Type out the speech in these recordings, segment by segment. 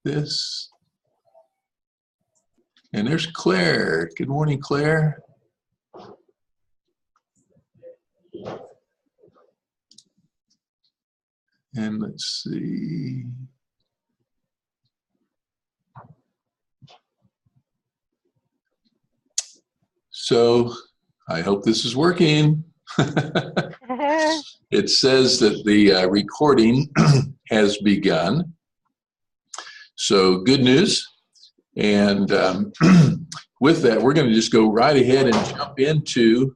this. And there's Claire. Good morning, Claire. And let's see. So I hope this is working. It says that the recording has begun. So good news. And with that, we're going to just go right ahead and jump into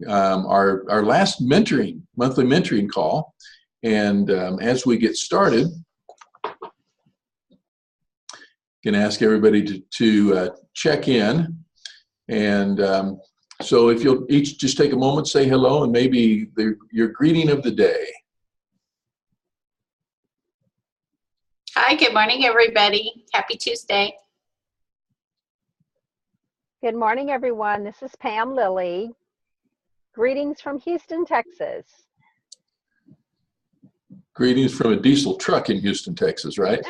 our last monthly mentoring call. And as we get started, going to ask everybody to check in. And so if you'll each just take a moment, say hello, and maybe your greeting of the day. Hi, good morning, everybody. Happy Tuesday. Good morning, everyone. This is Pam Lilly. Greetings from Houston, Texas. Greetings from a diesel truck in Houston, Texas, right?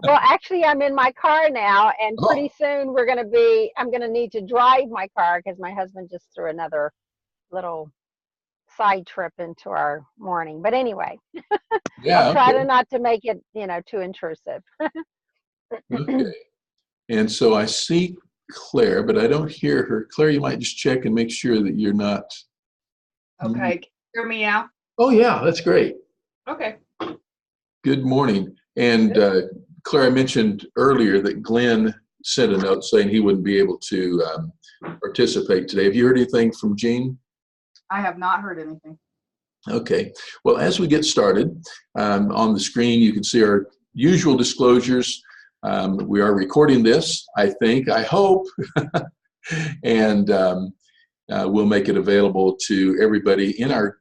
Well, actually, I'm in my car now, and pretty soon I'm going to need to drive my car because my husband just threw another little side trip into our morning. But anyway, Yeah, I'll try to not to make it, too intrusive. Okay. And so I see Claire, but I don't hear her. Claire, you might just check and make sure that you're not. Okay, can you hear me now? Oh, yeah, that's great. Okay. Good morning. And Claire, I mentioned earlier that Glenn sent a note saying he wouldn't be able to participate today. Have you heard anything from Jean? I have not heard anything. Okay. Well, as we get started, on the screen you can see our usual disclosures. We are recording this, I hope, and we'll make it available to everybody in our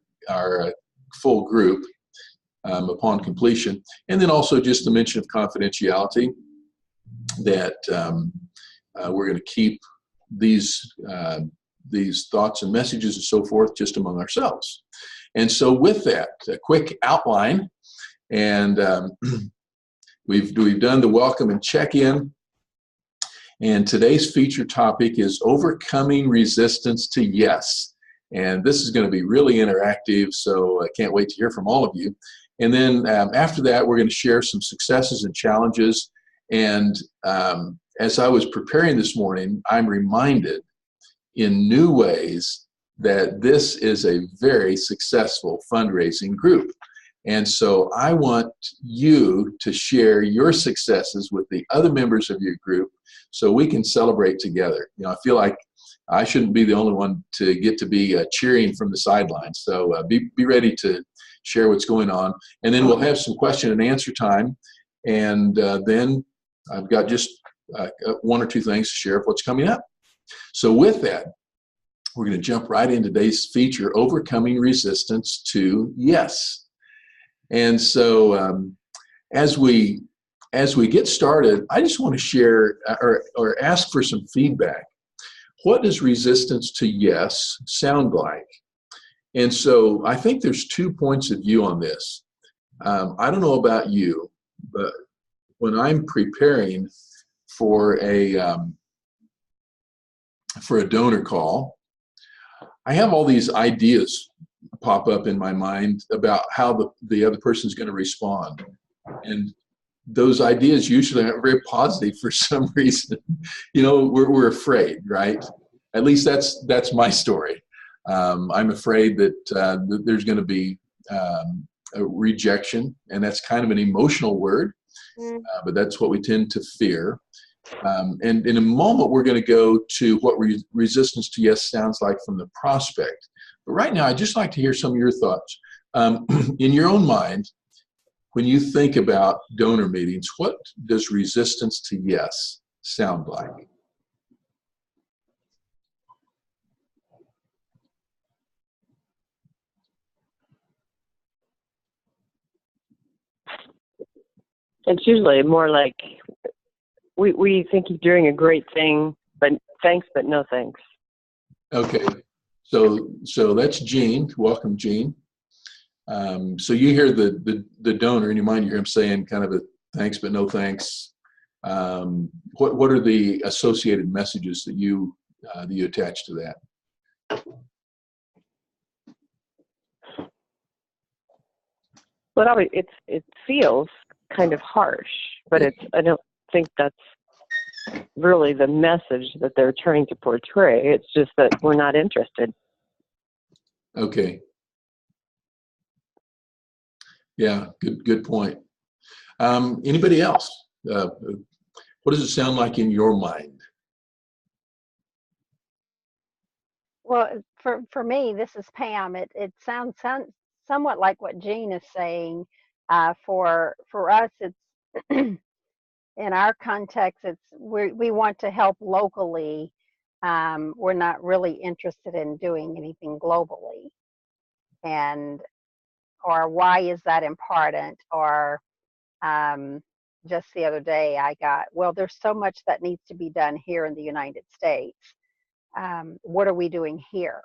full group upon completion. And then also just a mention of confidentiality that we're going to keep these thoughts and messages and so forth just among ourselves. And so with that, a quick outline, and we've done the welcome and check-in, and today's feature topic is overcoming resistance to yes. And this is going to be really interactive, so I can't wait to hear from all of you. And then after that, we're going to share some successes and challenges. And as I was preparing this morning, I'm reminded in new ways that this is a very successful fundraising group. And so I want you to share your successes with the other members of your group so we can celebrate together. I feel like I shouldn't be the only one to get to be cheering from the sidelines. So be ready to share what's going on. And then we'll have some question and answer time. And then I've got just one or two things to share of what's coming up. So with that, we're going to jump right into today's feature, Overcoming Resistance to Yes. And so as we get started, I just want to share or ask for some feedback. What does resistance to yes sound like? And so I think there's 2 points of view on this. I don't know about you, but when I'm preparing for a donor call, I have all these ideas pop up in my mind about how the other person is going to respond. And those ideas usually aren't very positive for some reason. We're afraid, right? At least that's my story. I'm afraid that there's going to be a rejection, and that's kind of an emotional word, but that's what we tend to fear. And in a moment, we're going to go to what resistance to yes sounds like from the prospect. But right now, I'd just like to hear some of your thoughts. In your own mind, when you think about donor meetings, what does resistance to yes sound like? It's usually more like, we think you're doing a great thing, but thanks, but no thanks. Okay, so that's Jean. Welcome, Jean. So you hear the donor, and you mind you hear him saying kind of thanks but no thanks. What are the associated messages that you attach to that? Well, it feels kind of harsh, but I don't think that's really the message that they're trying to portray. It's just that we're not interested. Okay. Yeah, good point. Anybody else? What does it sound like in your mind? Well, for me, this is Pam. It sounds somewhat like what Jean is saying. For us, it's in our context, it's we want to help locally. We're not really interested in doing anything globally. Or why is that important? Or just the other day well, there's so much that needs to be done here in the United States. What are we doing here?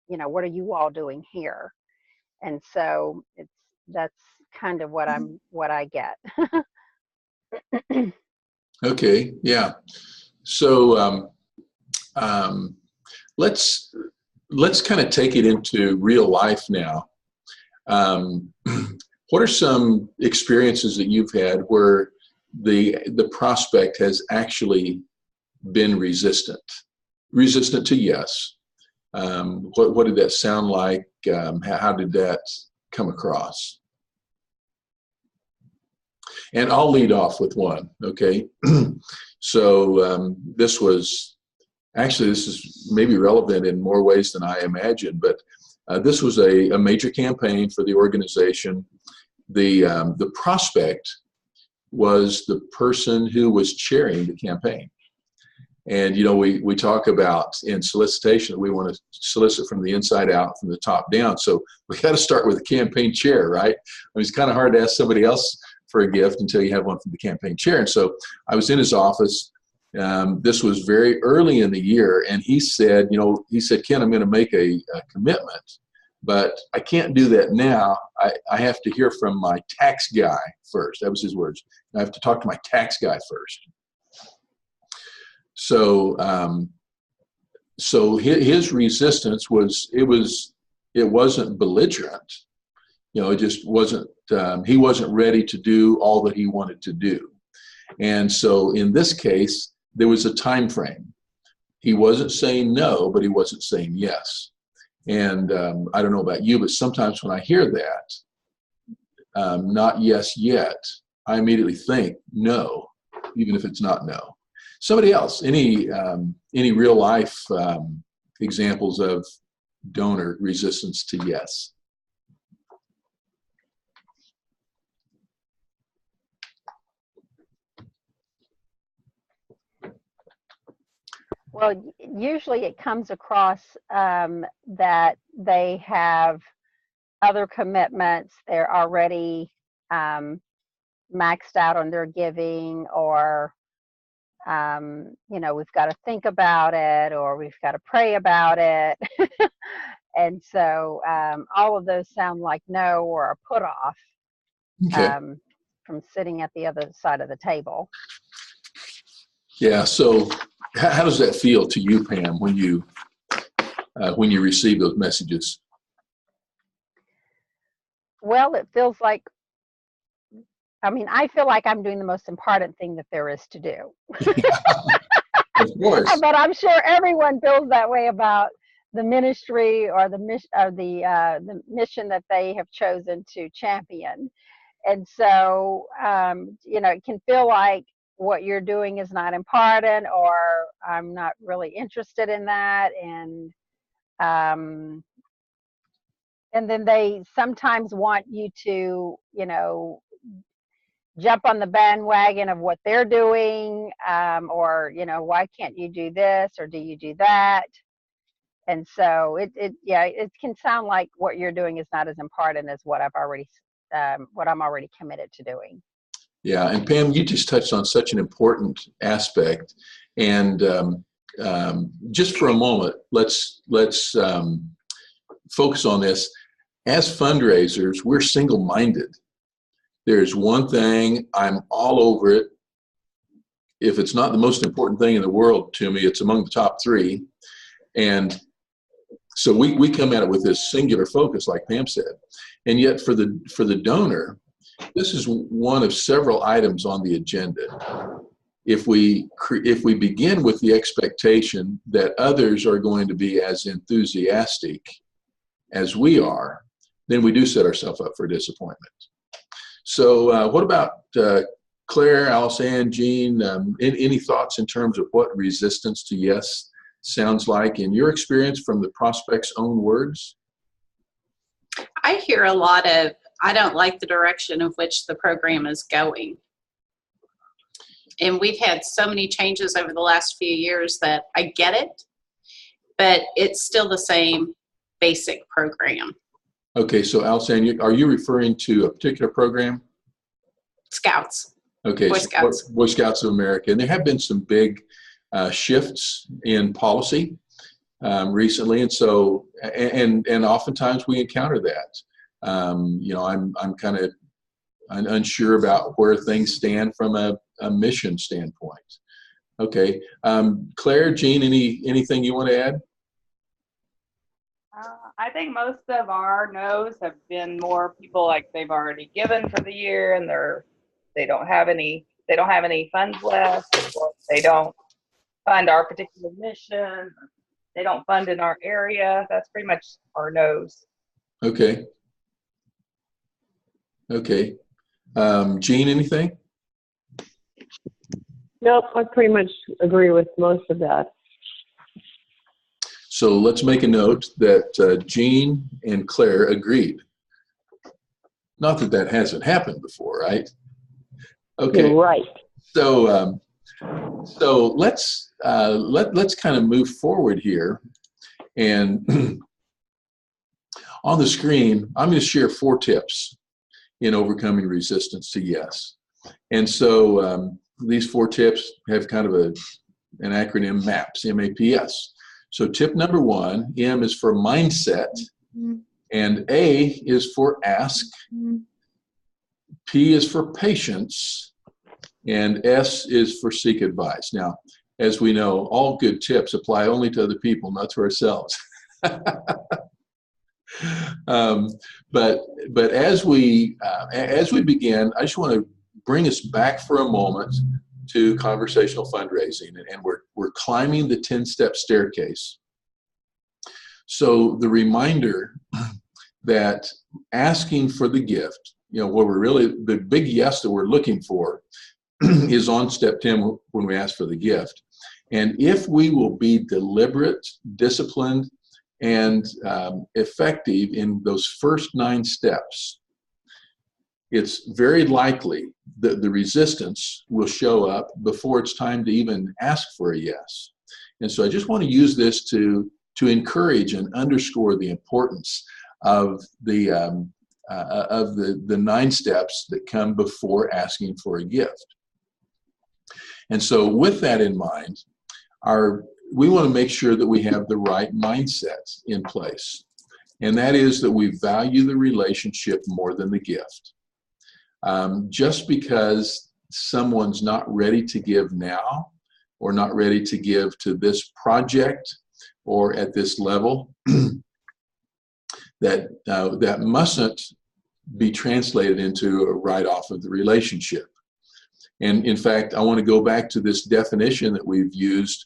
What are you all doing here? And so that's kind of what I get. Okay, yeah. So let's kind of take it into real life now. What are some experiences that you've had where the prospect has actually been resistant to yes? What did that sound like? How did that come across? And I'll lead off with one, okay? So this is maybe relevant in more ways than I imagined, but this was a major campaign for the organization. The prospect was the person who was chairing the campaign. And, we talk about in solicitation, we want to solicit from the inside out, from the top down. So we got to start with the campaign chair, right? It's kind of hard to ask somebody else for a gift until you have one from the campaign chair. And so I was in his office. This was very early in the year. And he said, Ken, I'm going to make a commitment, but I can't do that now. I have to hear from my tax guy first. That was his words. I have to talk to my tax guy first. So, his resistance it wasn't belligerent. It just wasn't, he wasn't ready to do all that he wanted to do. And so in this case, there was a time frame. He wasn't saying no, but he wasn't saying yes. And I don't know about you, but sometimes when I hear that, not yes yet, I immediately think no, even if it's not no. Somebody else, any real life examples of donor resistance to yes? Well, usually it comes across that they have other commitments. They're already maxed out on their giving, or we've got to think about it, or we've got to pray about it. And so all of those sound like no, or a put off. Okay. From sitting at the other side of the table. Yeah. So how does that feel to you, Pam, when you receive those messages? Well, it feels like, I feel like I'm doing the most important thing that there is to do. Of course. But I'm sure everyone feels that way about the ministry or the mission that they have chosen to champion. And so, it can feel like what you're doing is not important, or I'm not really interested in that. And then they sometimes want you to, jump on the bandwagon of what they're doing, or, why can't you do this, or do you do that? And so it can sound like what you're doing is not as important as what I'm already committed to doing. Yeah, and Pam, you just touched on such an important aspect, and just for a moment, let's focus on this. As fundraisers, we're single-minded. there's one thing, I'm all over it. If it's not the most important thing in the world to me, it's among the top three. And so we come at it with this singular focus, like Pam said. And yet for the donor, this is one of several items on the agenda. If we begin with the expectation that others are going to be as enthusiastic as we are, then we do set ourselves up for disappointment. So what about Claire, Alice-Ann, Jean, any thoughts in terms of what resistance to yes sounds like in your experience from the prospect's own words? I hear a lot of, I don't like the direction of which the program is going. And we've had so many changes over the last few years that I get it, but it's still the same basic program. Okay, so Alice-Ann, are you referring to a particular program? Scouts. Okay, Boy so Scouts. Boy Scouts of America. And there have been some big shifts in policy recently, and so and oftentimes we encounter that. You know, I'm kind of unsure about where things stand from a mission standpoint. Okay, Claire, Jean, anything you want to add? I think most of our no's have been more people like they've already given for the year and they don't have any funds left, or they don't fund our particular mission, they don't fund in our area. That's pretty much our no's. Okay. Okay. Jean, anything? Nope, I pretty much agree with most of that. So let's make a note that Jean and Claire agreed. Not that that hasn't happened before, right? Okay. You're right. So so let's kind of move forward here, and on the screen I'm going to share 4 tips in overcoming resistance to yes. And so these 4 tips have kind of an acronym, MAPS, M-A-P-S. So tip number 1, M is for mindset, and A is for ask, P is for patience, and S is for seek advice. Now, as we know, all good tips apply only to other people, not to ourselves. But as we begin, I just want to bring us back for a moment to conversational fundraising, and we're climbing the 10-step staircase. So the reminder that asking for the gift, you know, what we're really, the big yes that we're looking for is on step 10 when we ask for the gift. And if we will be deliberate, disciplined, and effective in those first 9 steps, it's very likely that the resistance will show up before it's time to even ask for a yes. And so I just want to use this to encourage and underscore the importance of the 9 steps that come before asking for a gift. And so with that in mind, we want to make sure that we have the right mindset in place. And that is that we value the relationship more than the gift. Just because someone's not ready to give now, or not ready to give to this project or at this level, that mustn't be translated into a write-off of the relationship. And in fact, I want to go back to this definition that we've used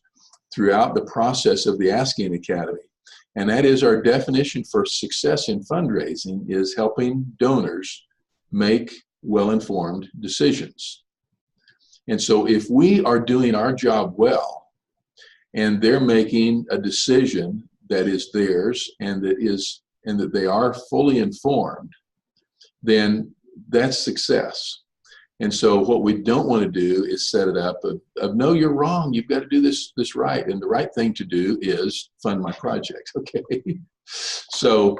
throughout the process of the Asking Academy. And that is, our definition for success in fundraising is helping donors make well-informed decisions. And so if we are doing our job well, and they're making a decision that is theirs and that they are fully informed, then that's success. And so what we don't want to do is set it up of no, you're wrong, you've got to do this right, and the right thing to do is fund my project. Okay, so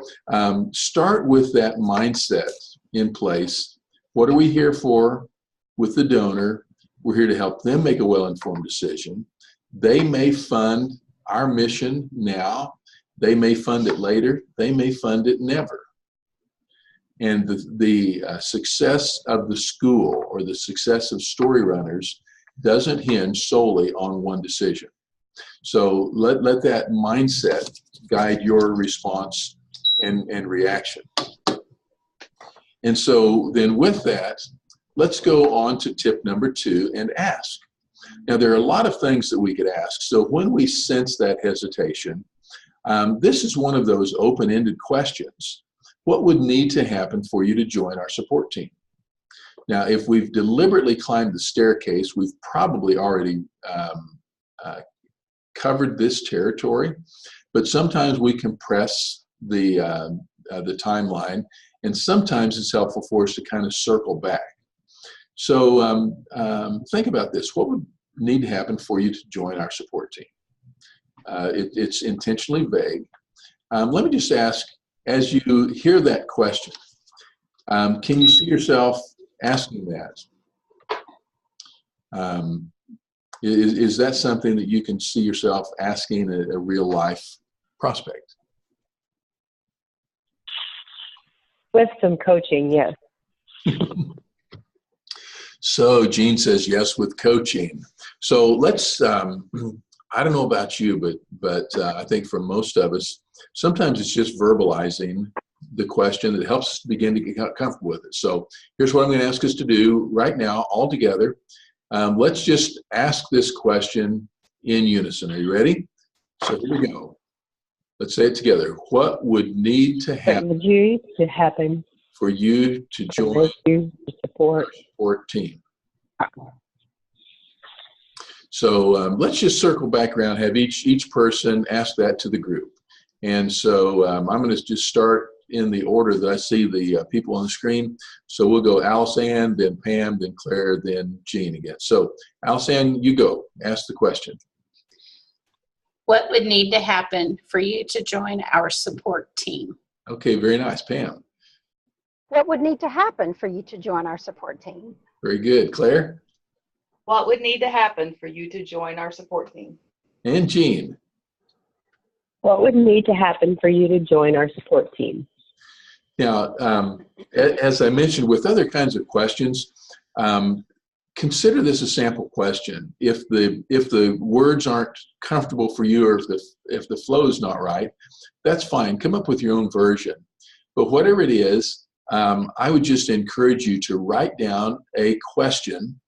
start with that mindset in place. What are we here for with the donor? We're here to help them make a well-informed decision. They may fund our mission now, they may fund it later, they may fund it never. And the success of the school or the success of Story Runners doesn't hinge solely on one decision. So let that mindset guide your response and reaction. And so then with that, let's go on to tip number 2 and ask. Now, there are a lot of things that we could ask. So when we sense that hesitation, this is one of those open-ended questions. What would need to happen for you to join our support team? Now, if we've deliberately climbed the staircase, we've probably already covered this territory, but sometimes we compress the timeline, and sometimes it's helpful for us to kind of circle back. So think about this. What would need to happen for you to join our support team? It's intentionally vague. Let me just ask, as you hear that question, can you see yourself asking that? Is that something that you can see yourself asking a real life prospect? With some coaching, yes. So Jean says yes with coaching. So let's, I don't know about you, but I think for most of us, sometimes it's just verbalizing the question that helps us begin to get comfortable with it. So here's what I'm going to ask us to do right now, all together. Let's just ask this question in unison. Are you ready? So here we go. Let's say it together. What would need to happen for you to join the support team? So let's just circle back around, have each person ask that to the group. And so I'm going to just start in the order that I see the people on the screen. So we'll go Alice-Ann, then Pam, then Claire, then Jean again. So Alice-Ann, you go. Ask the question. What would need to happen for you to join our support team? Okay, very nice. Pam. What would need to happen for you to join our support team? Very good. Claire? What would need to happen for you to join our support team? And Jean? What would need to happen for you to join our support team? Now, as I mentioned with other kinds of questions, consider this a sample question. If the words aren't comfortable for you, or if the flow is not right, that's fine. Come up with your own version. But whatever it is, I would just encourage you to write down a question,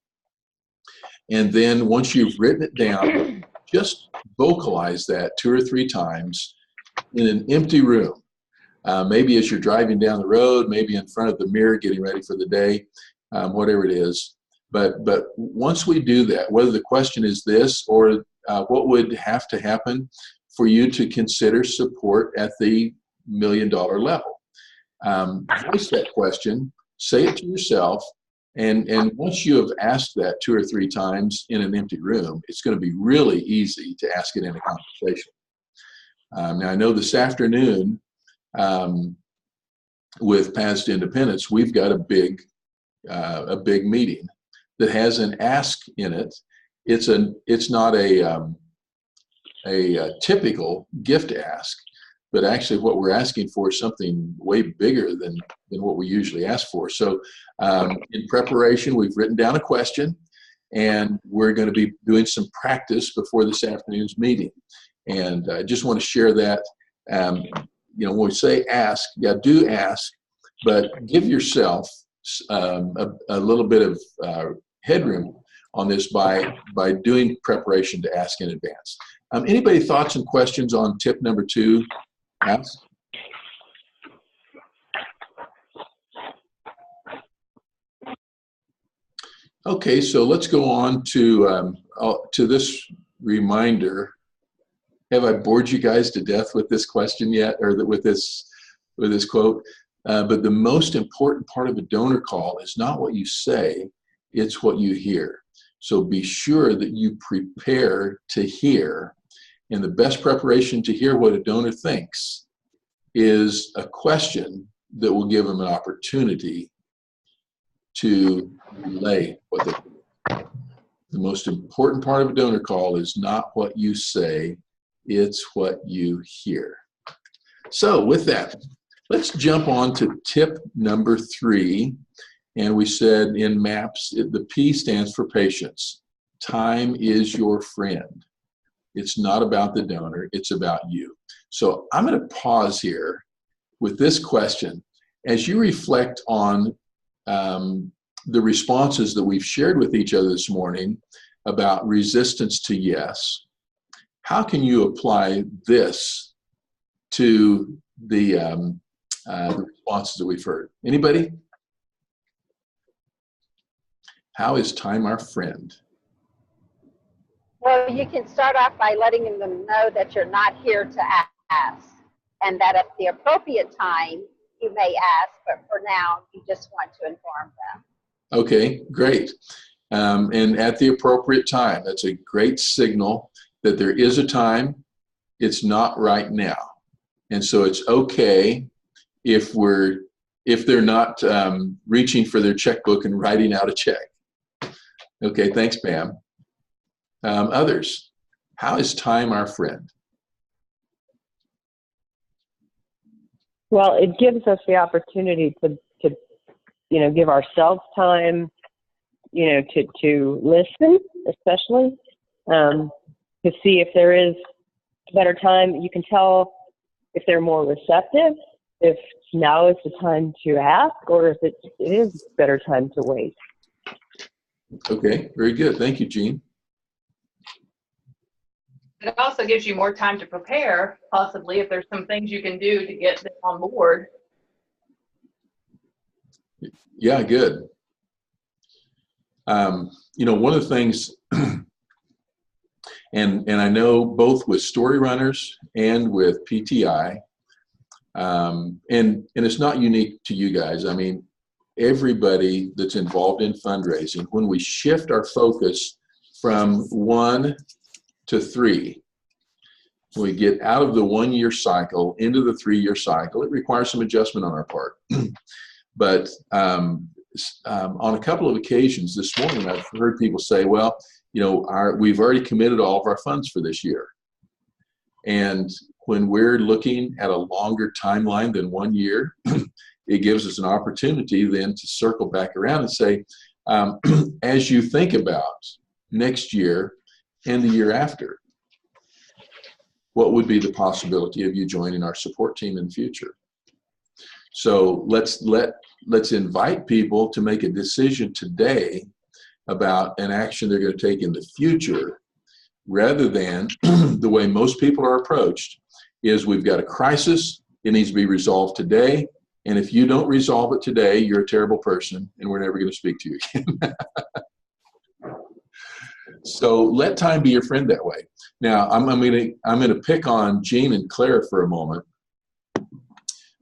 and then once you've written it down, just vocalize that 2 or 3 times in an empty room. Maybe as you're driving down the road, maybe in front of the mirror getting ready for the day, whatever it is. But once we do that, whether the question is this or what would have to happen for you to consider support at the $1 million level, voice that question, say it to yourself, and once you have asked that 2 or 3 times in an empty room, it's going to be really easy to ask it in a conversation. Now I know this afternoon with Paths to Independence, we've got a big meeting that has an ask in it. It's not a typical gift ask, but actually what we're asking for is something way bigger than what we usually ask for. So in preparation, we've written down a question, and we're going to be doing some practice before this afternoon's meeting. And I just want to share that. When we say ask, yeah, do ask, but give yourself a little bit of headroom on this by doing preparation to ask in advance. Anybody thoughts and questions on tip number 2? Ask. Okay, so let's go on to this reminder. Have I bored you guys to death with this question yet, or with this quote? But the most important part of a donor call is not what you say, it's what you hear. So be sure that you prepare to hear. And the best preparation to hear what a donor thinks is a question that will give them an opportunity to relay what they think. The most important part of a donor call is not what you say, it's what you hear. So with that, Let's jump on to tip number 3. And we said in MAPS, the P stands for patience. Time is your friend. It's not about the donor, it's about you. So I'm going to pause here with this question. As you reflect on the responses that we've shared with each other this morning about resistance to yes, how can you apply this to the responses that we've heard? Anybody? How is time our friend? Well, you can start off by letting them know that you're not here to ask, and that at the appropriate time, you may ask, but for now, you just want to inform them. Okay, great. And at the appropriate time, that's a great signal that there is a time. It's not right now. And so it's okay if they're not reaching for their checkbook and writing out a check. Okay, thanks, Pam. Others, how is time our friend? Well, it gives us the opportunity to give ourselves time, to listen, especially, to see if there is a better time. You can tell if they're more receptive, if now is the time to ask, or if it is a better time to wait. Okay, very good. Thank you, Jean. It also gives you more time to prepare, possibly, if there's some things you can do to get them on board. Yeah, good. One of the things, and I know both with Story Runners and with PTI, and it's not unique to you guys. I mean, everybody that's involved in fundraising, when we shift our focus from 1 to 3, when we get out of the 1-year cycle into the 3-year cycle, it requires some adjustment on our part. But on a couple of occasions this morning, I've heard people say, well, we've already committed all of our funds for this year. And when we're looking at a longer timeline than 1 year, it gives us an opportunity then to circle back around and say, as you think about next year and the year after, what would be the possibility of you joining our support team in the future? So let's invite people to make a decision today about an action they're going to take in the future, rather than the way most people are approached is we've got a crisis, it needs to be resolved today, and if you don't resolve it today, you're a terrible person and we're never going to speak to you again. So let time be your friend that way. Now I'm going to pick on Jean and Claire for a moment.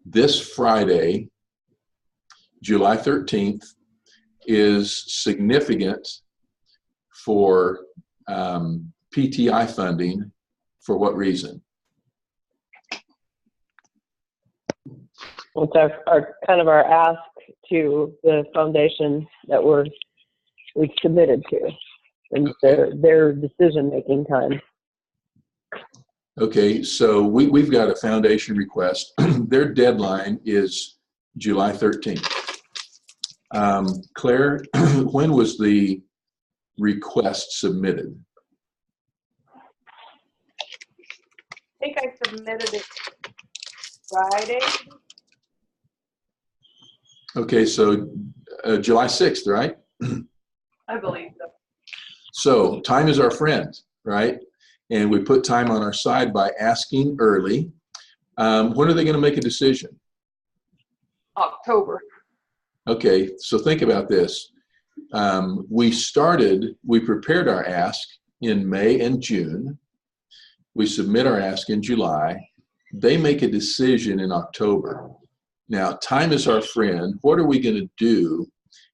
This Friday, July 13th, is significant for PTI funding. For what reason? It's our ask to the foundation that we've submitted to, and their decision-making time. Okay, so we've got a foundation request. Their deadline is July 13th. Claire, when was the request submitted? I think I submitted it Friday. Okay, so July 6th, right? I believe so. So time is our friend, right? And we put time on our side by asking early. When are they going to make a decision? October. Okay, so think about this. We prepared our ask in May and June. We submit our ask in July. They make a decision in October. Now, time is our friend. What are we going to do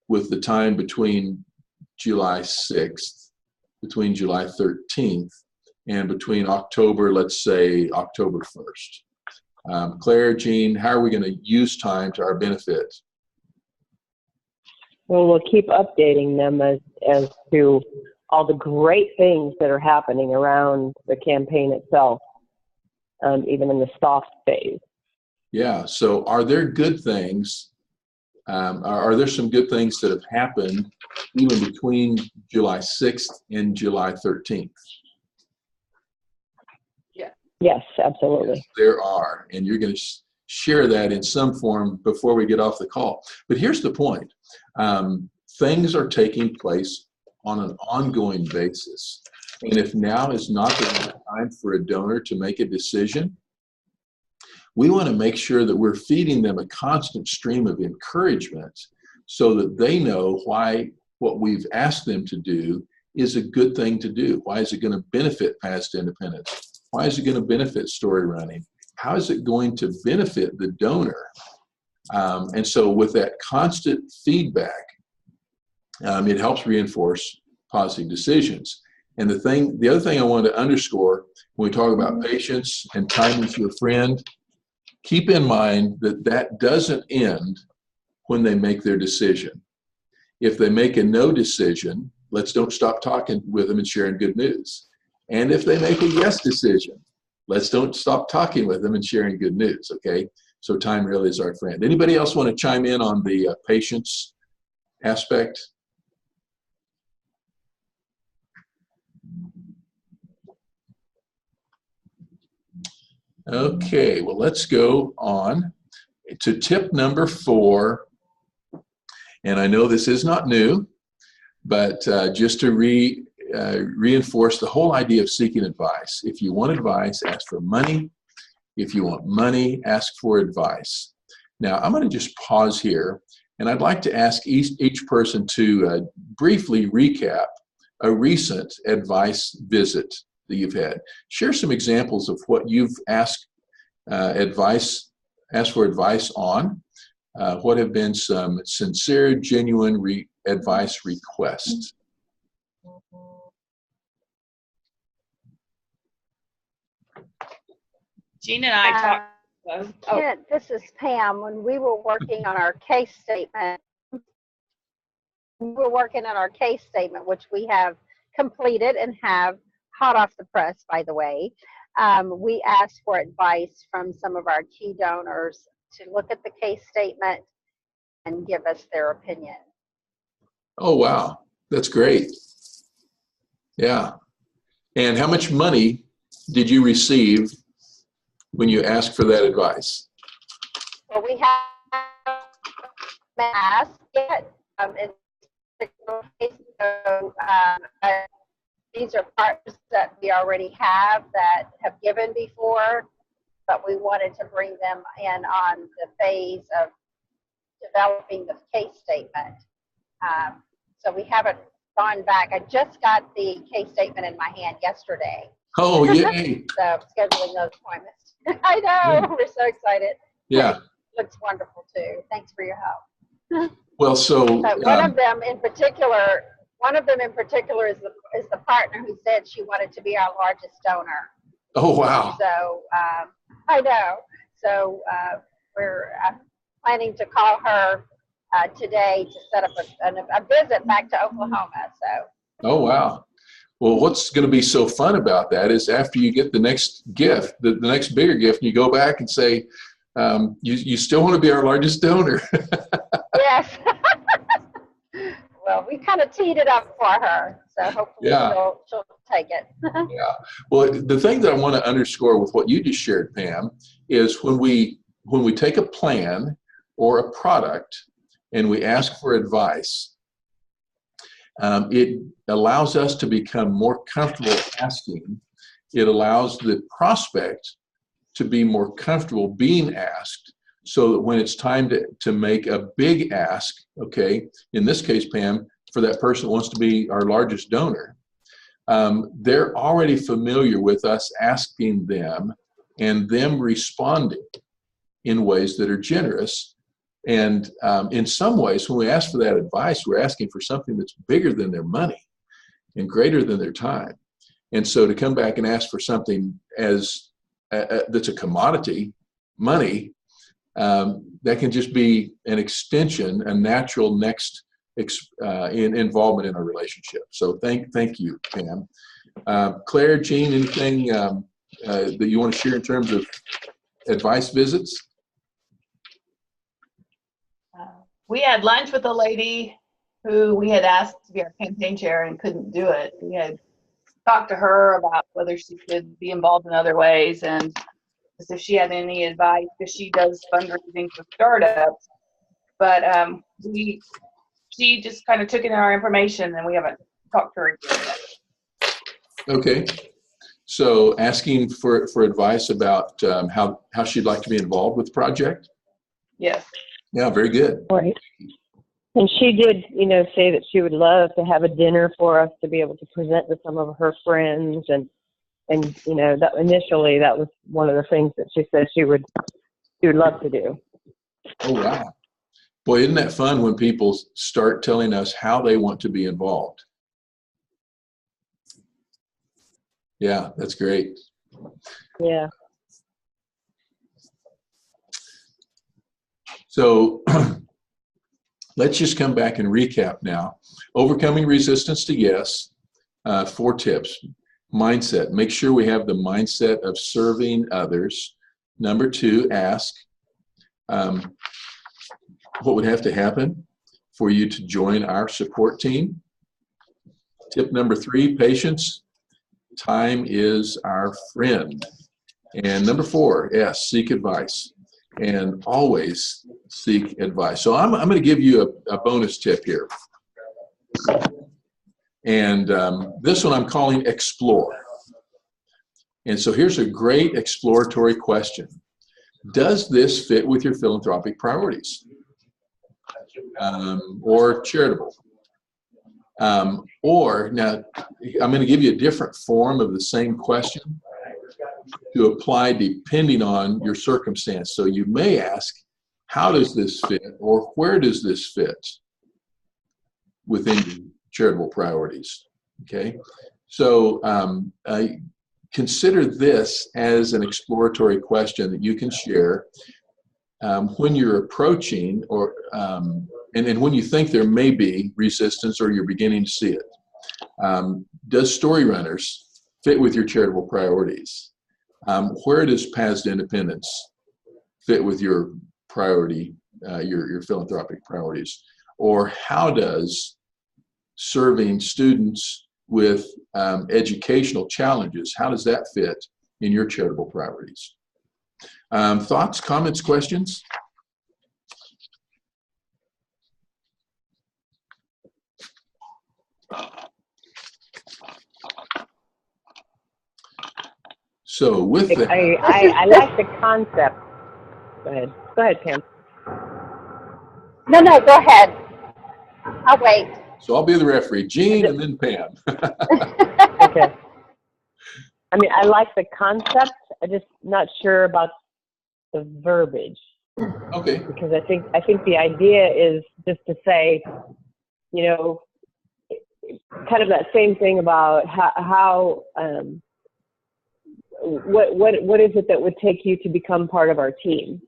with the time between July 6th, between July 13th, and between October, let's say October 1st? Claire, Jean, how are we going to use time to our benefit? Well, we'll keep updating them as to all the great things that are happening around the campaign itself, even in the soft phase. Yeah. So are there good things? Are there some good things that have happened even between July 6th and July 13th? Yes, absolutely. There are, and you're going to share that in some form before we get off the call. But here's the point. Things are taking place on an ongoing basis. And if now is not the right time for a donor to make a decision, we want to make sure that we're feeding them a constant stream of encouragement so that they know why what we've asked them to do is a good thing to do. Why is it going to benefit Past Independence? Why is it going to benefit Story Running? How is it going to benefit the donor? And so with that constant feedback, it helps reinforce positive decisions. And the other thing I wanted to underscore when we talk about patience and time with your friend, keep in mind that that doesn't end when they make their decision. If they make a no decision, don't stop talking with them and sharing good news. And if they make a yes decision, don't stop talking with them and sharing good news, okay? So time really is our friend. Anybody else want to chime in on the patience aspect? Okay, well, let's go on to tip number 4. And I know this is not new, but just to reinforce the whole idea of seeking advice. If you want advice, ask for money. If you want money, ask for advice. Now, I'm going to just pause here, and I'd like to ask each person to briefly recap a recent advice visit that you've had. Share some examples of what you've asked for advice on. What have been some sincere, genuine advice requests? Gina and I talked. Yeah, this is Pam. When we were working on our case statement, which we have completed and have hot off the press, by the way. We asked for advice from some of our key donors to look at the case statement and give us their opinion. Oh, wow. That's great. Yeah. And how much money did you receive when you asked for that advice? Well, we haven't asked yet. These are partners that we already have that have given before, but we wanted to bring them in on the phase of developing the case statement. So we haven't gone back. I just got the case statement in my hand yesterday. Oh, yay. So scheduling those appointments. I know, we're so excited. Yeah. It looks wonderful too. Thanks for your help. Well, so one of them in particular is the partner who said she wanted to be our largest donor. Oh, wow. So I know. So we're planning to call her today to set up a visit back to Oklahoma. So. Oh, wow. Well, what's going to be so fun about that is after you get the next gift, the next bigger gift, and you go back and say, you still want to be our largest donor. Yes. Well, we kind of teed it up for her, so hopefully she'll take it. Yeah. Well, the thing that I want to underscore with what you just shared, Pam, is when we take a plan or a product and we ask for advice, it allows us to become more comfortable asking. It allows the prospect to be more comfortable being asked, so that when it's time to make a big ask, okay, in this case, Pam, for that person that wants to be our largest donor, they're already familiar with us asking them and them responding in ways that are generous. And in some ways, when we ask for that advice, we're asking for something that's bigger than their money and greater than their time. And so to come back and ask for something that's a commodity, money, that can just be an extension, a natural next involvement in a relationship. So thank you, Pam. Claire, Jean, anything that you want to share in terms of advice visits? we had lunch with a lady who we had asked to be our campaign chair and couldn't do it. We had talked to her about whether she could be involved in other ways and if she had any advice, because she does fundraising for startups. But she just kind of took in our information, and we haven't talked to her again yet. Okay. So asking for advice about how she'd like to be involved with the project? Yes. Yeah, very good. Right. And she did, say that she would love to have a dinner for us to be able to present to some of her friends. And that initially that was one of the things that she said she would love to do. Oh, wow. Boy, isn't that fun when people start telling us how they want to be involved? Yeah, that's great. Yeah. So let's just come back and recap now. Overcoming resistance to yes, 4 tips. Mindset, make sure we have the mindset of serving others. Number 2, ask. What would have to happen for you to join our support team? Tip number 3, patience. Time is our friend. And number 4, yes, seek advice. And always seek advice. So I'm going to give you a bonus tip here. And this one I'm calling explore. And so here's a great exploratory question. Does this fit with your philanthropic priorities? Or charitable? Or now I'm going to give you a different form of the same question to apply depending on your circumstance. So you may ask, how does this fit, or where does this fit within your charitable priorities? Okay, so consider this as an exploratory question that you can share when you're approaching or and when you think there may be resistance or you're beginning to see it. Does Story Runners fit with your charitable priorities? Where does Paths to Independence fit with your priority, your philanthropic priorities? Or how does serving students with educational challenges, how does that fit in your charitable priorities? Thoughts, comments, questions? So with that, I like the concept. Go ahead, Pam. No, go ahead. I'll wait. so I'll be the referee, Jean and then Pam. Okay. I mean, I like the concept. I'm just not sure about the verbiage. Okay. Because I think the idea is just to say, kind of that same thing about how what is it that would take you to become part of our team?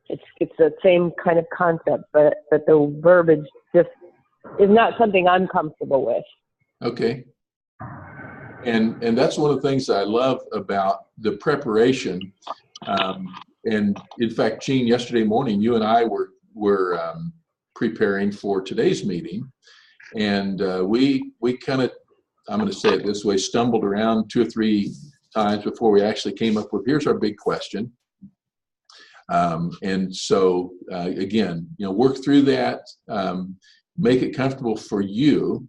It's the same kind of concept, but the verbiage just is not something I'm comfortable with. Okay. And that's one of the things I love about the preparation. And in fact, Jean, yesterday morning, you and I were preparing for today's meeting, and we kind of, I'm going to say it this way, stumbled around 2 or 3 times before we actually came up with, here's our big question. And so again, work through that, make it comfortable for you,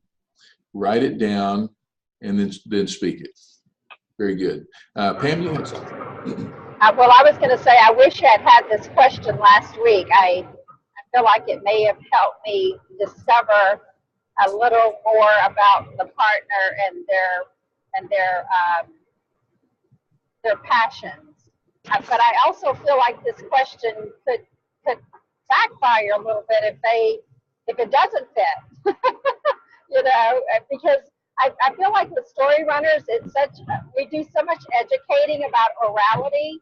write it down, and then speak it. Very good. Pam, you had something? Well, I was going to say, I wish I had this question last week. I feel like it may have helped me discover a little more about the partner and their passions. But I also feel like this question could backfire a little bit if it doesn't fit. Because I feel like with Story Runners, we do so much educating about orality.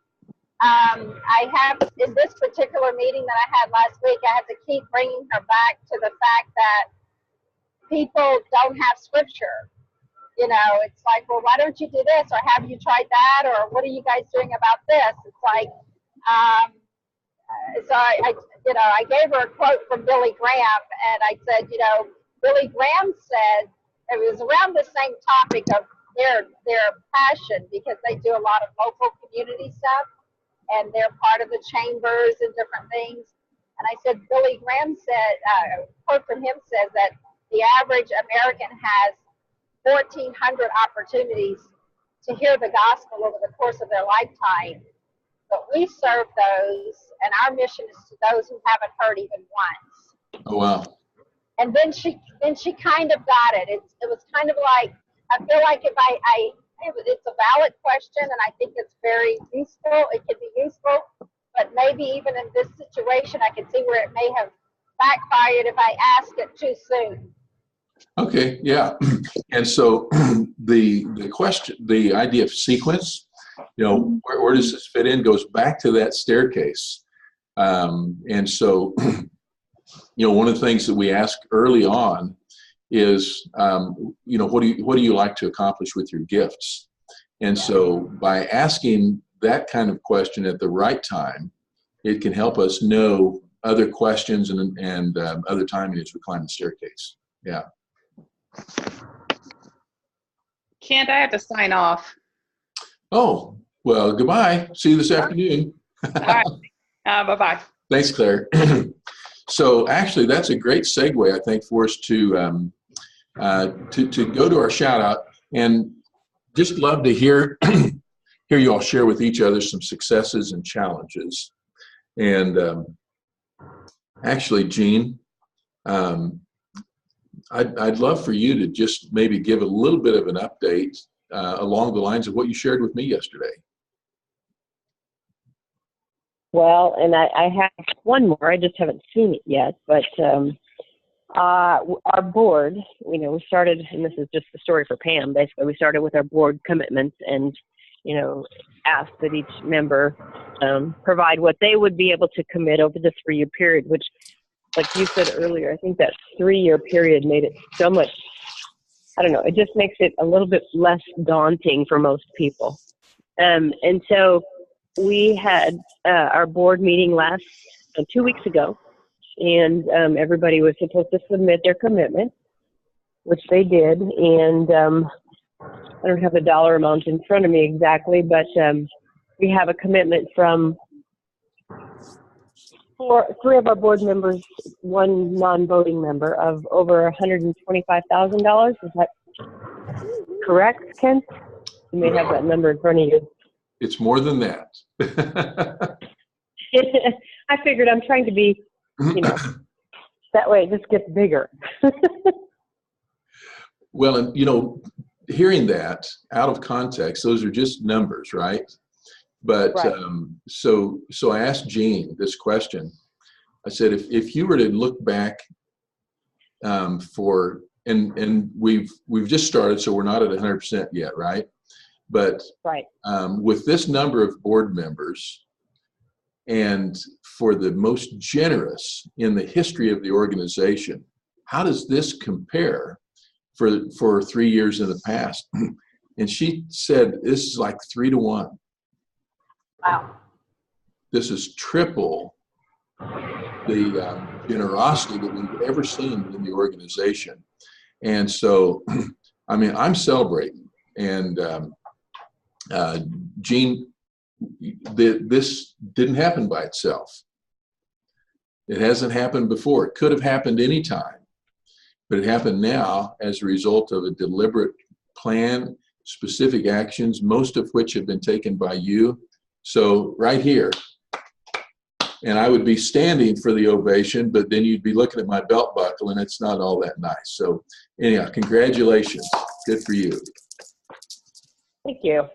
I have, in this particular meeting that I had last week, I had to keep bringing her back to the fact that people don't have scripture. It's like, well, why don't you do this? Or have you tried that? Or what are you guys doing about this? It's like, so I gave her a quote from Billy Graham, and I said, Billy Graham said it was around the same topic of their passion, because they do a lot of local community stuff, and they're part of the chambers and different things. And I said, Billy Graham said, a quote from him says that the average American has 1,400 opportunities to hear the gospel over the course of their lifetime. But we serve those, and our mission is to those who haven't heard even once. Oh, wow. And then she kind of got it. It was kind of like, I feel like if it's a valid question, and I think it's very useful. It could be useful, but maybe even in this situation, I could see where it may have backfired if I asked it too soon. Okay, yeah. And so the question, the idea of sequence, where does this fit in, goes back to that staircase. And so, one of the things that we ask early on is, what do you like to accomplish with your gifts? And so by asking that kind of question at the right time, it can help us know other questions and other timing as we climb the staircase. Yeah. Kent, I have to sign off. Oh, well, goodbye. See you this afternoon. All right. Bye-bye. Thanks, Claire. So actually, that's a great segue, I think, for us to go to our shout out, and just love to hear you all share with each other some successes and challenges. And actually, Jean, I'd love for you to just maybe give a little bit of an update along the lines of what you shared with me yesterday. Well, and I have one more. I just haven't seen it yet. But our board, we started, and this is just the story for Pam. Basically, we started with our board commitments and, asked that each member provide what they would be able to commit over the 3-year period, which, like you said earlier, I think that 3-year period made it so much, I don't know, it just makes it a little bit less daunting for most people. And so we had our board meeting 2 weeks ago, and everybody was supposed to submit their commitment, which they did. And I don't have the dollar amount in front of me exactly, but we have a commitment from 3 of our board members, 1 non-voting member, of over $125,000. Is that correct, Ken? You may have that number in front of you. It's more than that. I figured I'm trying to be, that way it just gets bigger. Well, and hearing that out of context, those are just numbers, right? But right. So I asked Jean this question. I said, if you were to look back and we've just started, so we're not at 100% yet, right? But right. With this number of board members, and for the most generous in the history of the organization, how does this compare for 3 years in the past? And she said, this is like 3 to 1. Wow. This is triple the generosity that we've ever seen in the organization. And so, I mean, I'm celebrating. And Jean, this didn't happen by itself. It hasn't happened before. It could have happened anytime, but it happened now as a result of a deliberate plan, specific actions, most of which have been taken by you. So right here, and I would be standing for the ovation, but then you'd be looking at my belt buckle, and it's not all that nice. So anyhow, congratulations. Good for you. Thank you.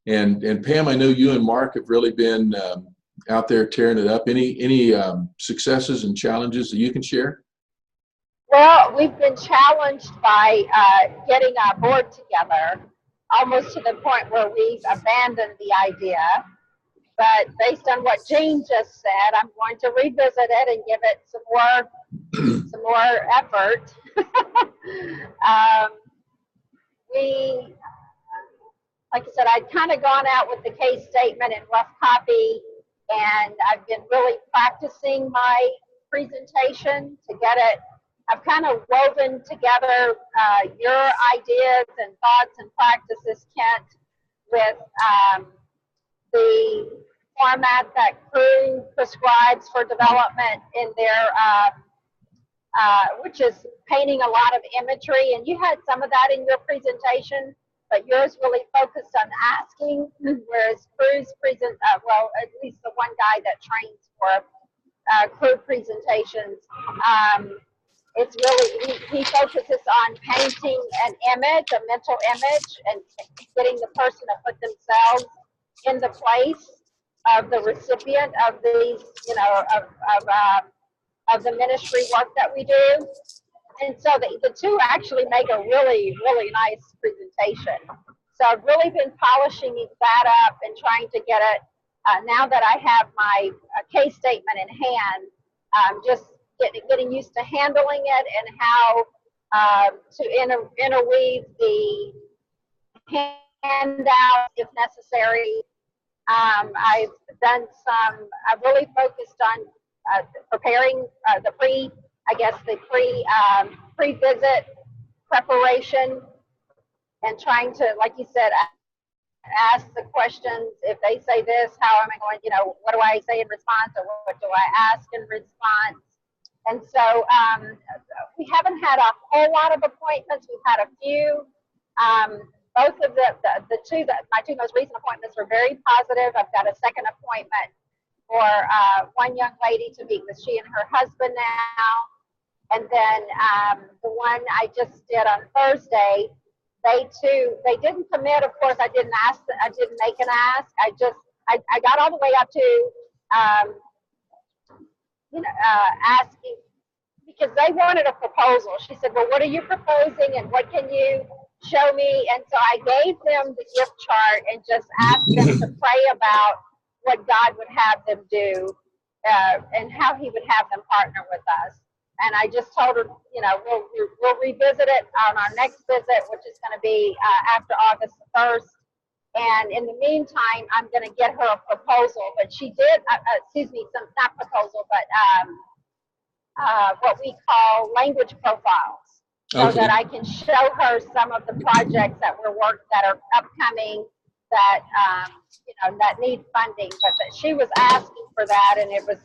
And Pam, I know you and Mark have really been out there tearing it up. Any successes and challenges that you can share? Well, we've been challenged by getting our board together, almost to the point where we've abandoned the idea. But based on what Jean just said, I'm going to revisit it and give it some more effort. Like I said, I'd kind of gone out with the case statement and rough copy and I've been really practicing my presentation to get it. I've kind of woven together your ideas and thoughts and practices, Kent, with the format that Crew prescribes for development in their, which is painting a lot of imagery. And you had some of that in your presentation, but yours really focused on asking, whereas Crew's well, at least the one guy that trains for Crew presentations, it's really, he focuses on painting an image, a mental image, and getting the person to put themselves in the place of the recipient of these, of the ministry work that we do. And so the two actually make a really, really nice presentation. So I've really been polishing that up and trying to get it, now that I have my case statement in hand, just getting used to handling it and how to interweave the handout if necessary. I've really focused on preparing the pre-visit preparation, and trying to, like you said, ask the questions. If they say this, how am I going, what do I say in response, or what do I ask in response? And so we haven't had a whole lot of appointments. We've had a few. Both of my two most recent appointments were very positive. I've got a second appointment for one young lady to meet with she and her husband now. And then the one I just did on Thursday, they didn't commit. Of course, I didn't make an ask. I got all the way up to, asking, because they wanted a proposal. She said, well, what are you proposing and what can you show me? And so I gave them the gift chart and just asked them to pray about what God would have them do and how he would have them partner with us. And I just told her, we'll revisit it on our next visit, which is going to be after August 1st. And in the meantime, I'm going to get her a proposal. But she did, not proposal, but what we call language profiles. So that I can show her some of the projects that are upcoming that that need funding. But that she was asking for that, and it was,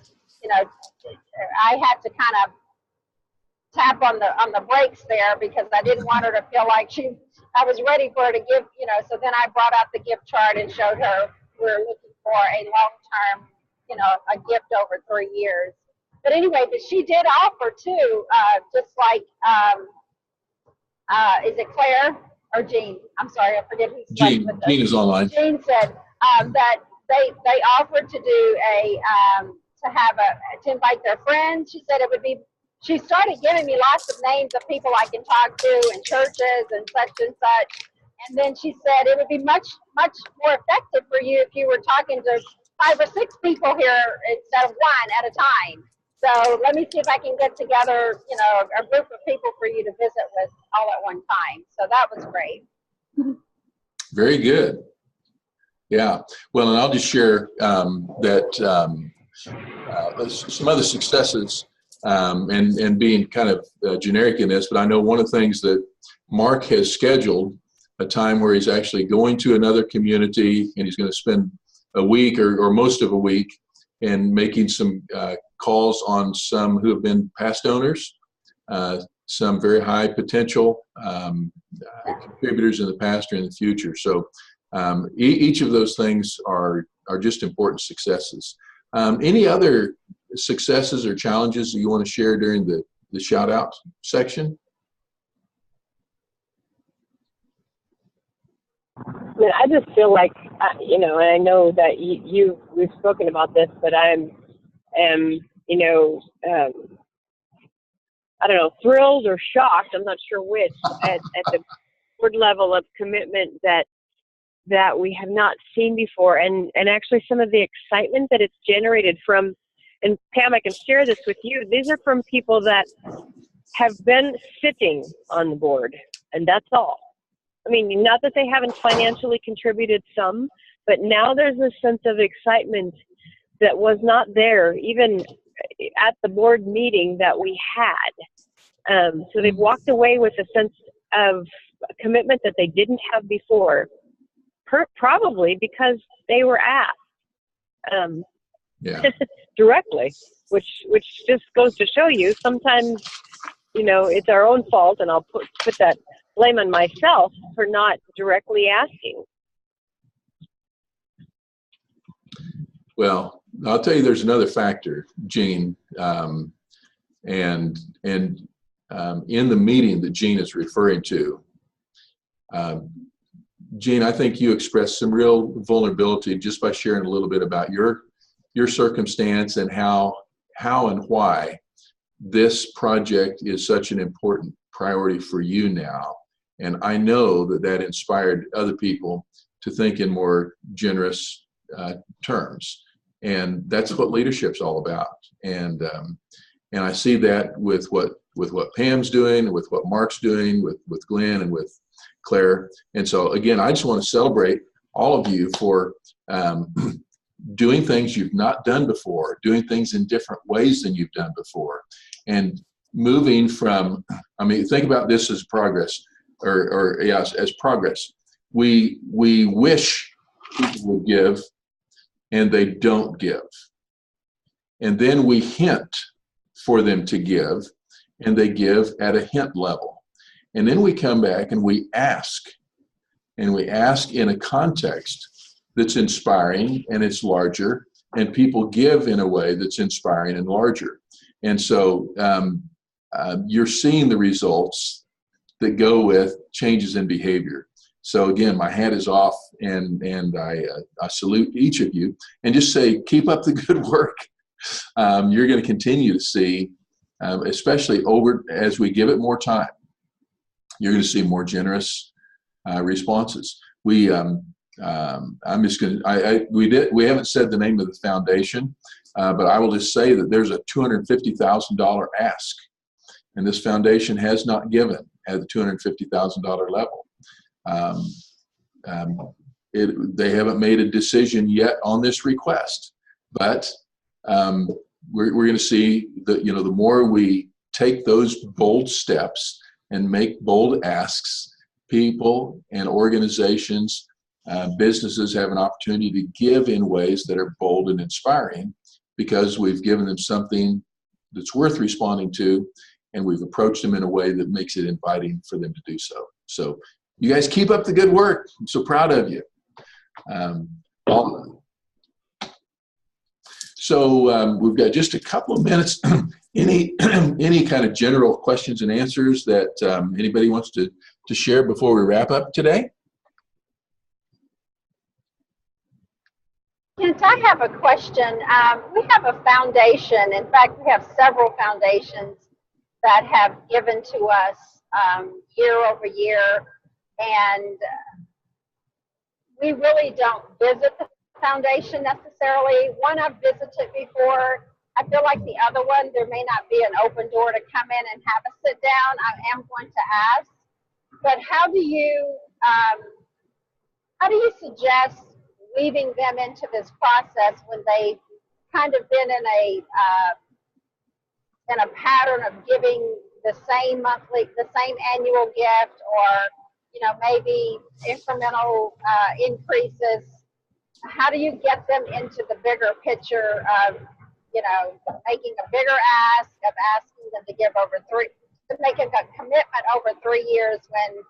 I had to kind of tap on the brakes there because I didn't want her to feel like I was ready for her to give, so then I brought out the gift chart and showed her we're looking for a long-term, a gift over 3 years. But anyway, but she did offer too, just like, is it Claire or Jean? I'm sorry, I forget who's Jean. Jean is online. Jean said that they offered to do to invite their friends. She said it would be. She started giving me lots of names of people I can talk to in churches and such and such. And then she said it would be much, much more effective for you if you were talking to 5 or 6 people here instead of one at a time. So let me see if I can get together, a group of people for you to visit with all at one time. So that was great. Very good. Yeah. Well, and I'll just share that some other successes, and being kind of generic in this, but I know one of the things that Mark has scheduled a time where he's actually going to another community, and he's going to spend a week or most of a week and making some calls on some who have been past donors, some very high potential contributors in the past or in the future. So each of those things are just important successes. Any other successes or challenges that you want to share during the shout out section? I just feel like, and I know that we've spoken about this, but I am, I don't know, thrilled or shocked, I'm not sure which, at the board level of commitment that we have not seen before, and actually some of the excitement that it's generated from, and Pam, I can share this with you, these are from people that have been sitting on the board, and that's all. I mean, not that they haven't financially contributed some, but now there's a sense of excitement that was not there even at the board meeting that we had. So they've walked away with a sense of commitment that they didn't have before, probably because they were asked Yeah. directly, which just goes to show you sometimes, it's our own fault, and I'll put that blame on myself for not directly asking. Well, I'll tell you, there's another factor, Jean, and in the meeting that Jean is referring to, Jean, I think you expressed some real vulnerability just by sharing a little bit about your circumstance and how and why this project is such an important priority for you now. And I know that inspired other people to think in more generous terms. And that's what leadership's all about. And I see that with what Pam's doing, with what Mark's doing, with Glenn and with Claire. And so again, I just want to celebrate all of you for doing things you've not done before, doing things in different ways than you've done before, and moving from, think about this as progress, as progress. We wish people would give, and they don't give. And then we hint for them to give, and they give at a hint level. And then we come back and we ask in a context that's inspiring and it's larger, and people give in a way that's inspiring and larger. And so you're seeing the results that go with changes in behavior. So again, my hat is off, and I salute each of you, and just say, keep up the good work. You're going to continue to see, especially as we give it more time, you're going to see more generous responses. We haven't said the name of the foundation, but I will just say that there's a $250,000 ask, and this foundation has not given at the $250,000 level. They haven't made a decision yet on this request, but we're going to see that, the more we take those bold steps and make bold asks, people and organizations, businesses have an opportunity to give in ways that are bold and inspiring, because we've given them something that's worth responding to, and we've approached them in a way that makes it inviting for them to do so. So you guys keep up the good work. I'm so proud of you. So we've got just a couple of minutes. Any kind of general questions and answers that anybody wants to share before we wrap up today? Yes, I have a question. We have a foundation. In fact, we have several foundations that have given to us year over year, and we really don't visit the foundation necessarily. One I've visited before. I feel like the other one, there may not be an open door to come in and have a sit down. I am going to ask, but how do you suggest weaving them into this process when they've kind of been in a pattern of giving the same annual gift, or maybe incremental increases? How do you get them into the bigger picture of making a bigger ask, of asking them to give making a commitment over 3 years when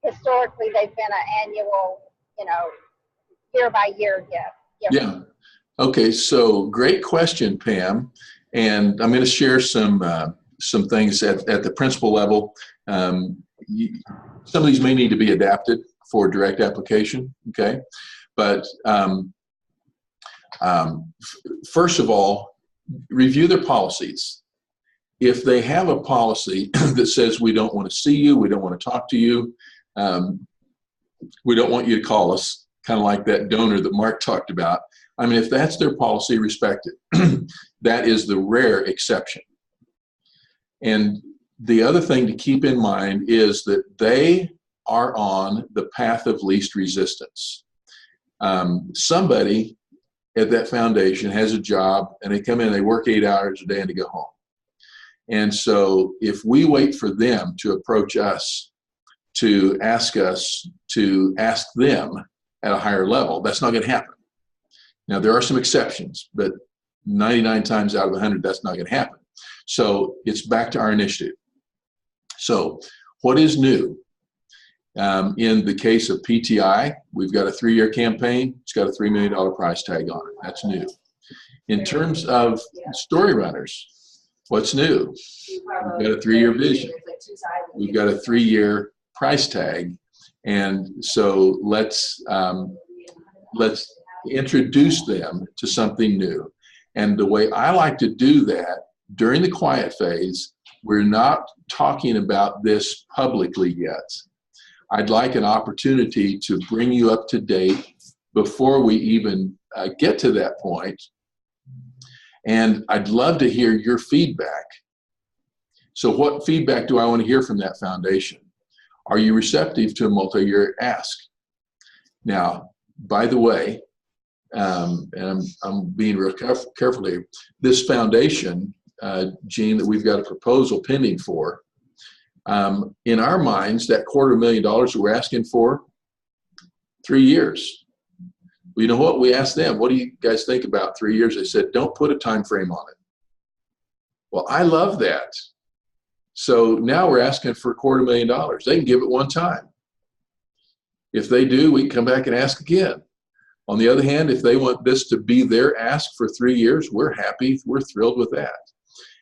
historically they've been an annual, year by year gift? Yeah. Okay. So great question, Pam. And I'm going to share some things at the principal level. Some of these may need to be adapted for direct application. Okay. But first of all, review their policies. If they have a policy that says we don't want to see you, we don't want to talk to you, we don't want you to call us, kind of like that donor that Mark talked about. If that's their policy, respect it. That is the rare exception. And the other thing to keep in mind is that they are on the path of least resistance. Somebody at that foundation has a job, and they come in, they work 8 hours a day, and they go home. And so if we wait for them to approach us to ask them at a higher level, that's not going to happen. Now, there are some exceptions, but 99 times out of 100, that's not going to happen. So it's back to our initiative. So what is new? In the case of PTI, we've got a 3-year campaign. It's got a $3 million price tag on it. That's new. In terms of story runners, what's new? We've got a 3-year vision. We've got a 3-year price tag. And so let's introduce them to something new. And the way I like to do that during the quiet phase, we're not talking about this publicly yet. I'd like an opportunity to bring you up to date before we even get to that point. And I'd love to hear your feedback. So what feedback do I want to hear from that foundation? Are you receptive to a multi-year ask? Now, by the way, and I'm being real careful here, this foundation, Gene, that we've got a proposal pending for, in our minds, that $250,000 that we're asking for, 3 years. Well, you know what? We asked them, what do you guys think about 3 years? They said, don't put a time frame on it. Well, I love that. So now we're asking for $250,000. They can give it one time. If they do, we can come back and ask again. On the other hand, if they want this to be their ask for 3 years, we're happy. We're thrilled with that.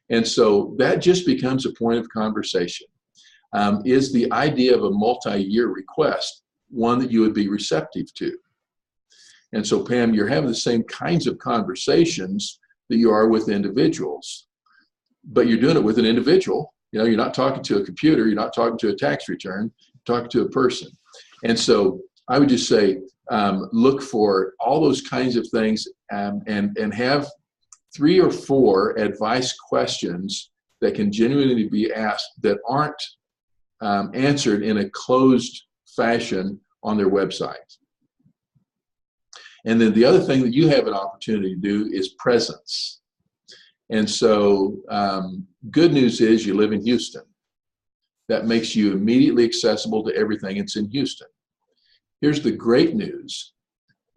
And so that just becomes a point of conversation. Is the idea of a multi-year request one that you would be receptive to? And so, Pam, you're having the same kinds of conversations that you are with individuals, but you're doing it with an individual. You know, you're not talking to a computer, you're not talking to a tax return, you're talking to a person. And so I would just say, look for all those kinds of things, and have 3 or 4 advice questions that can genuinely be asked that aren't answered in a closed fashion on their website. And then the other thing that you have an opportunity to do is presence. And so good news is you live in Houston. That makes you immediately accessible to everything that's in Houston. Here's the great news.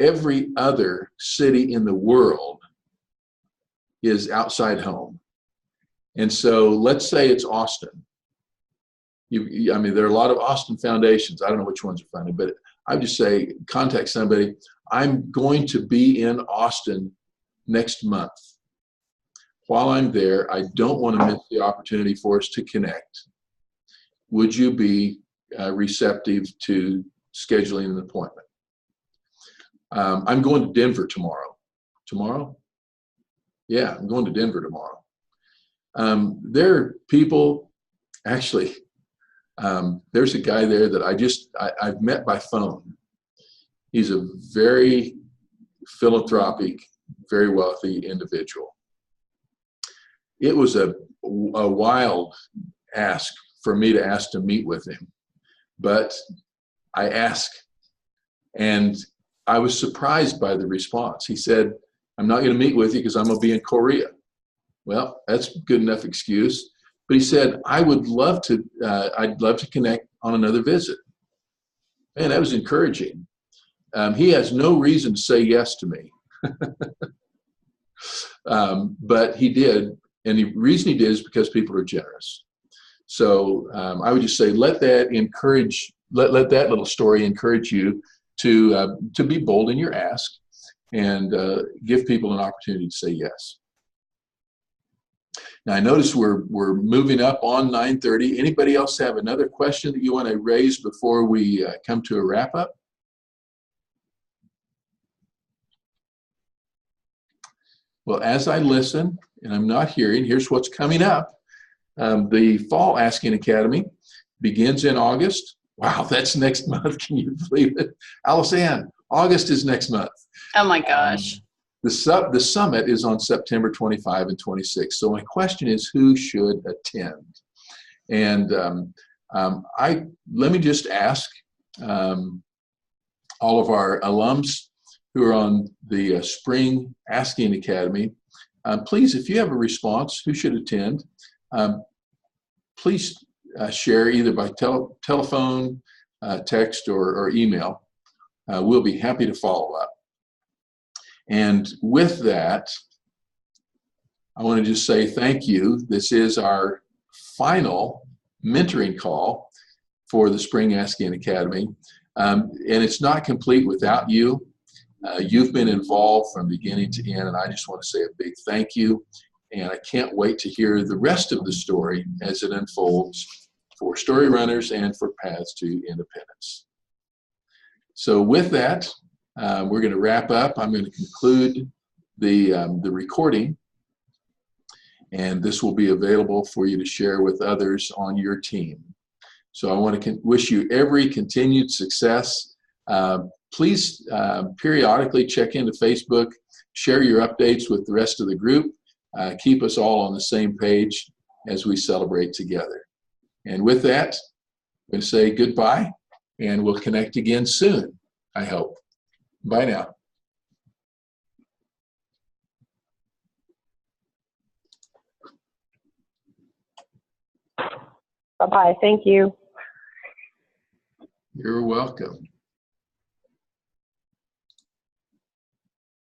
Every other city in the world is outside home. And so let's say it's Austin. I mean, there are a lot of Austin foundations. I don't know which ones are funny, but I would just say contact somebody. I'm going to be in Austin next month. While I'm there, I don't want to miss the opportunity for us to connect. Would you be receptive to scheduling an appointment? I'm going to Denver tomorrow. Tomorrow? Yeah, I'm going to Denver tomorrow. There are people, actually, there's a guy there that I've met by phone. He's a very philanthropic, very wealthy individual. It was a wild ask for me to ask to meet with him, but I asked, and I was surprised by the response. He said, I'm not going to meet with you because I'm going to be in Korea. Well, that's a good enough excuse. But he said, I'd love to connect on another visit. Man, that was encouraging. He has no reason to say yes to me. But he did. And the reason he did is because people are generous. So I would just say, let that little story encourage you to be bold in your ask and give people an opportunity to say yes. Now, I notice we're moving up on 9:30. Anybody else have another question that you want to raise before we come to a wrap up? Well, as I listen, and I'm not hearing, here's what's coming up. The Fall Asking Academy begins in August. Wow, that's next month. Can you believe it? Alice Ann, August is next month. Oh my gosh. The summit is on September 25 and 26. So my question is, who should attend? And let me just ask all of our alums who are on the Spring Asking Academy, please, if you have a response, who should attend, please share either by telephone, text, or email. We'll be happy to follow up. And with that, I want to just say thank you. This is our final mentoring call for the Spring Asking Academy. And it's not complete without you. You've been involved from beginning to end, and I just want to say a big thank you. And I can't wait to hear the rest of the story as it unfolds for Story Runners and for Paths to Independence. So with that, we're going to wrap up. I'm going to conclude the recording, and this will be available for you to share with others on your team. So I want to wish you every continued success. Please periodically check into Facebook, share your updates with the rest of the group. Keep us all on the same page as we celebrate together. And with that, I'm going to say goodbye, and we'll connect again soon, I hope. Bye now. Bye-bye. Thank you. You're welcome.